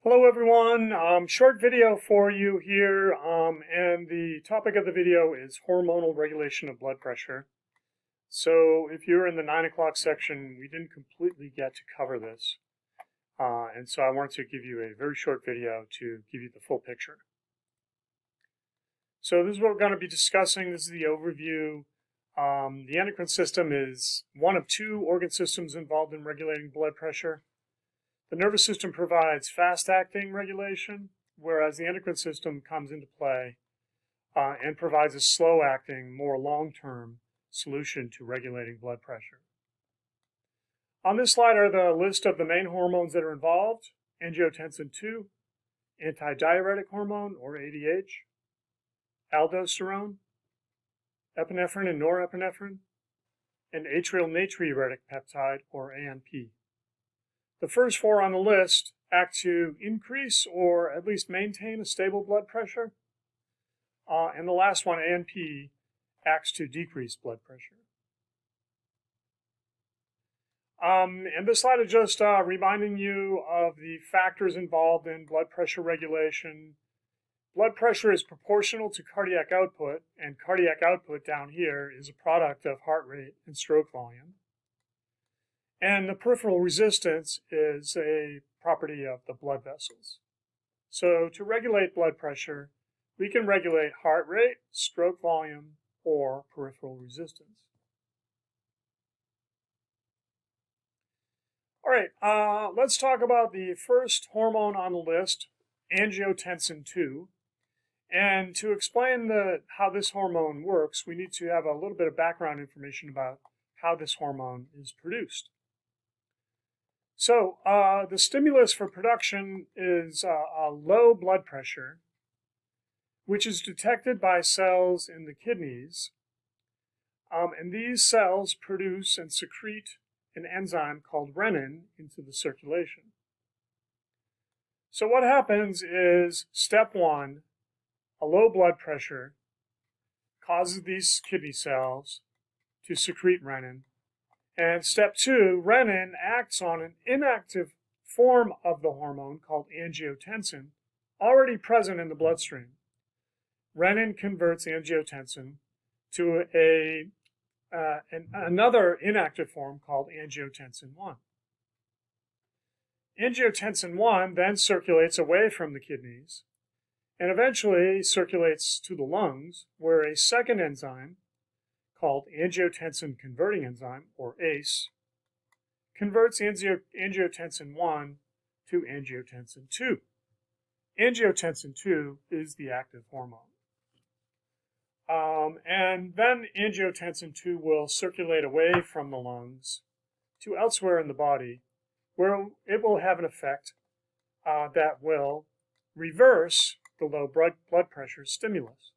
Hello everyone, short video for you here, and the topic of the video is hormonal regulation of blood pressure. So if you're in the 9 o'clock section, we didn't completely get to cover this, and so I wanted to give you a very short video to give you the full picture. So this is what we're going to be discussing. This is the overview. The endocrine system is one of two organ systems involved in regulating blood pressure. The nervous system provides fast-acting regulation, whereas the endocrine system comes into play and provides a slow-acting, more long-term solution to regulating blood pressure. On this slide are the list of the main hormones that are involved: angiotensin II, antidiuretic hormone, or ADH, aldosterone, epinephrine and norepinephrine, and atrial natriuretic peptide, or ANP. The first four on the list act to increase or at least maintain a stable blood pressure, and the last one, ANP, acts to decrease blood pressure. And this slide is just reminding you of the factors involved in blood pressure regulation. Blood pressure is proportional to cardiac output, and cardiac output down here is a product of heart rate and stroke volume. And the peripheral resistance is a property of the blood vessels. So to regulate blood pressure, we can regulate heart rate, stroke volume, or peripheral resistance. All right, let's talk about the first hormone on the list, angiotensin II. And to explain how this hormone works, we need to have a little bit of background information about how this hormone is produced. So the stimulus for production is a low blood pressure, which is detected by cells in the kidneys. And these cells produce and secrete an enzyme called renin into the circulation. So what happens is, step one, a low blood pressure causes these kidney cells to secrete renin. And step two, renin acts on an inactive form of the hormone called angiotensin, already present in the bloodstream. Renin converts angiotensin to another inactive form called angiotensin I. Angiotensin I then circulates away from the kidneys and eventually circulates to the lungs, where a second enzyme called angiotensin converting enzyme, or ACE, converts angiotensin I to angiotensin II. Angiotensin II is the active hormone. And then angiotensin II will circulate away from the lungs to elsewhere in the body, where it will have an effect that will reverse the low blood pressure stimulus.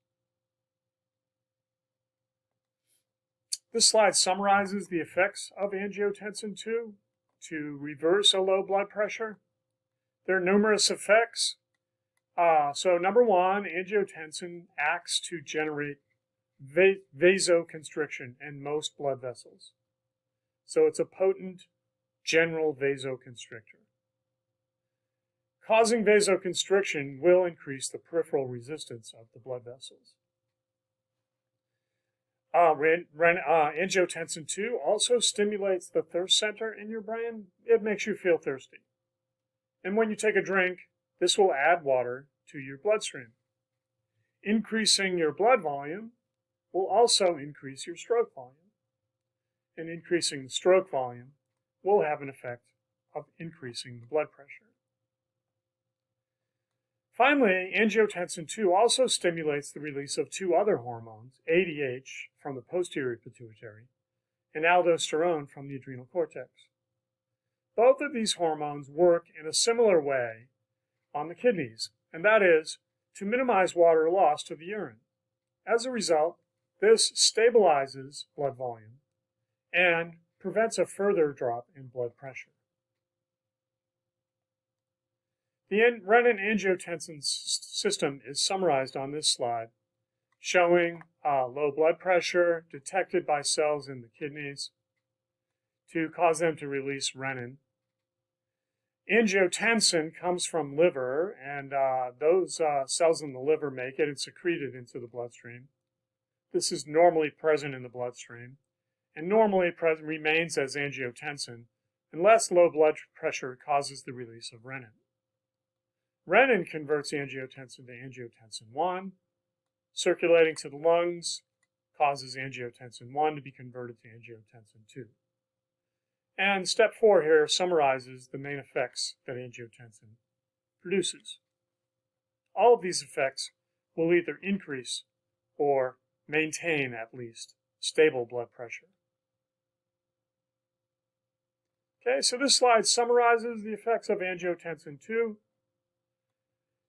This slide summarizes the effects of angiotensin II to reverse a low blood pressure. There are numerous effects. So number one, angiotensin acts to generate vasoconstriction in most blood vessels. So it's a potent general vasoconstrictor. Causing vasoconstriction will increase the peripheral resistance of the blood vessels. Angiotensin II also stimulates the thirst center in your brain. It makes you feel thirsty. And when you take a drink, this will add water to your bloodstream. Increasing your blood volume will also increase your stroke volume. And increasing the stroke volume will have an effect of increasing the blood pressure. Finally, angiotensin II also stimulates the release of two other hormones, ADH from the posterior pituitary and aldosterone from the adrenal cortex. Both of these hormones work in a similar way on the kidneys, and that is to minimize water loss to the urine. As a result, this stabilizes blood volume and prevents a further drop in blood pressure. The renin-angiotensin system is summarized on this slide, showing low blood pressure detected by cells in the kidneys to cause them to release renin. Angiotensin comes from liver, and those cells in the liver make it and secrete it into the bloodstream. This is normally present in the bloodstream, and normally remains as angiotensin unless low blood pressure causes the release of renin. Renin converts angiotensin to angiotensin I. Circulating to the lungs causes angiotensin I to be converted to angiotensin II. And step 4 here summarizes the main effects that angiotensin produces. All of these effects will either increase or maintain, at least, stable blood pressure. Okay, so this slide summarizes the effects of angiotensin II.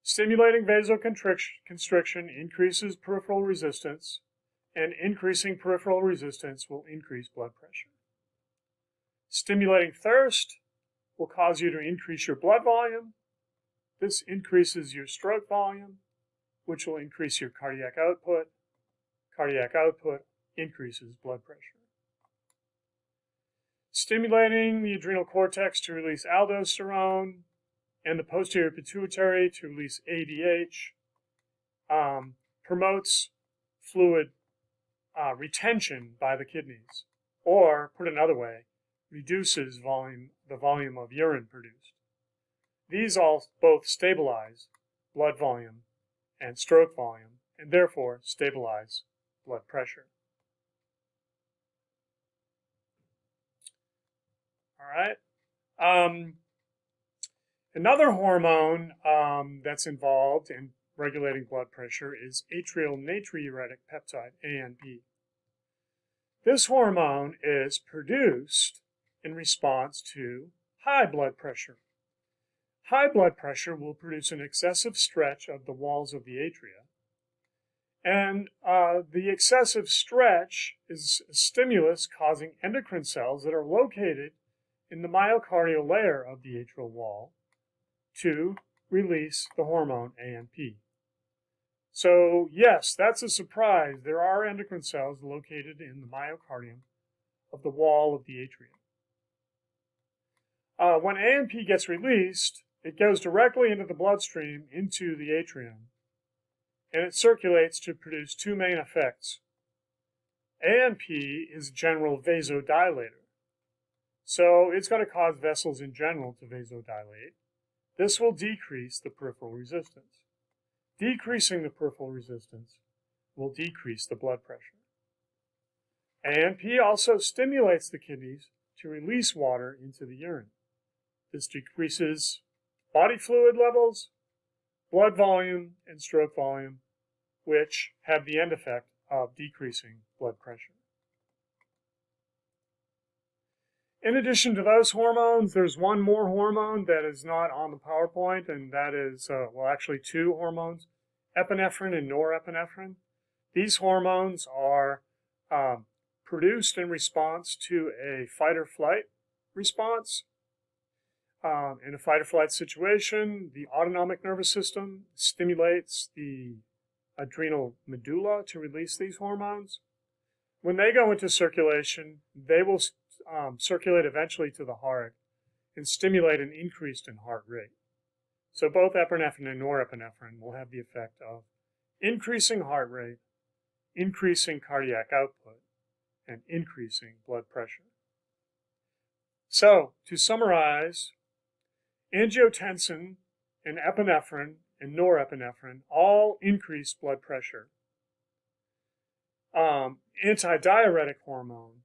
Stimulating vasoconstriction increases peripheral resistance, and increasing peripheral resistance will increase blood pressure. Stimulating thirst will cause you to increase your blood volume. This increases your stroke volume, which will increase your cardiac output. Cardiac output increases blood pressure. Stimulating the adrenal cortex to release aldosterone and the posterior pituitary to release ADH promotes fluid retention by the kidneys, or put another way, reduces the volume of urine produced. These all both stabilize blood volume and stroke volume, and therefore stabilize blood pressure. All right. Another hormone that's involved in regulating blood pressure is atrial natriuretic peptide, ANP. This hormone is produced in response to high blood pressure. High blood pressure will produce an excessive stretch of the walls of the atria, and the excessive stretch is a stimulus causing endocrine cells that are located in the myocardial layer of the atrial wall to release the hormone ANP. So yes, that's a surprise. There are endocrine cells located in the myocardium of the wall of the atrium. When ANP gets released, it goes directly into the bloodstream, into the atrium, and it circulates to produce two main effects. ANP is a general vasodilator, so it's going to cause vessels in general to vasodilate. This will decrease the peripheral resistance. Decreasing the peripheral resistance will decrease the blood pressure. ANP also stimulates the kidneys to release water into the urine. This decreases body fluid levels, blood volume, and stroke volume, which have the end effect of decreasing blood pressure. In addition to those hormones, there's one more hormone that is not on the PowerPoint, and that is, well, actually two hormones, epinephrine and norepinephrine. These hormones are produced in response to a fight-or-flight response. In a fight-or-flight situation, the autonomic nervous system stimulates the adrenal medulla to release these hormones. When they go into circulation, they will circulate eventually to the heart and stimulate an increase in heart rate. So both epinephrine and norepinephrine will have the effect of increasing heart rate, increasing cardiac output, and increasing blood pressure. So, to summarize, angiotensin and epinephrine and norepinephrine all increase blood pressure. Antidiuretic hormone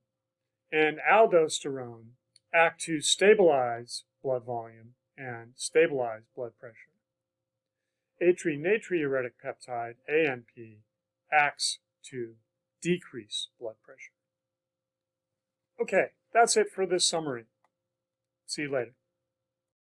and aldosterone act to stabilize blood volume and stabilize blood pressure. Natriuretic peptide, ANP, acts to decrease blood pressure. Okay, that's it for this summary. See you later.